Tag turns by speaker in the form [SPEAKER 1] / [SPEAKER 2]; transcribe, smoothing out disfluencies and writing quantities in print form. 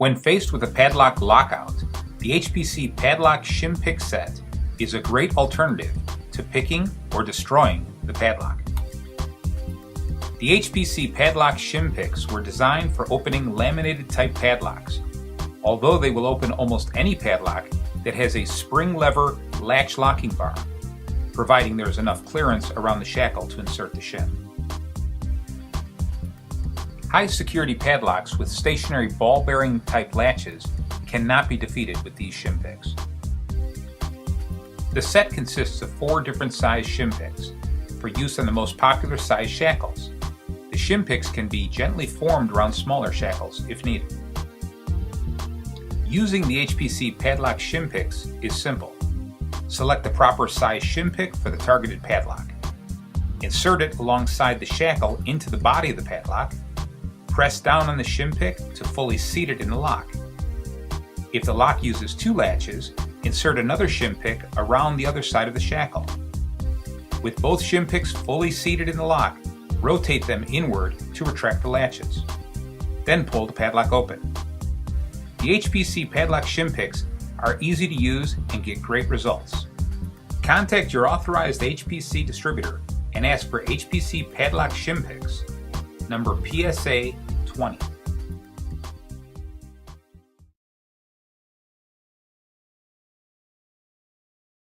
[SPEAKER 1] When faced with a padlock lockout, the HPC Padlock Shim Pick set is a great alternative to picking or destroying the padlock. The HPC Padlock Shim Picks were designed for opening laminated type padlocks, although they will open almost any padlock that has a spring lever latch locking bar, providing there is enough clearance around the shackle to insert the shim. High security padlocks with stationary ball bearing type latches cannot be defeated with these shim picks. The set consists of 4 different size shim picks for use on the most popular size shackles. The shim picks can be gently formed around smaller shackles if needed. Using the HPC Padlock Shim Picks is simple. Select the proper size shim pick for the targeted padlock. Insert it alongside the shackle into the body of the padlock. Press down on the shim pick to fully seat it in the lock. If the lock uses 2 latches, insert another shim pick around the other side of the shackle. With both shim picks fully seated in the lock, rotate them inward to retract the latches. Then pull the padlock open. The HPC Padlock Shim Picks are easy to use and get great results. Contact your authorized HPC distributor and ask for HPC Padlock Shim Picks, number PSA 20.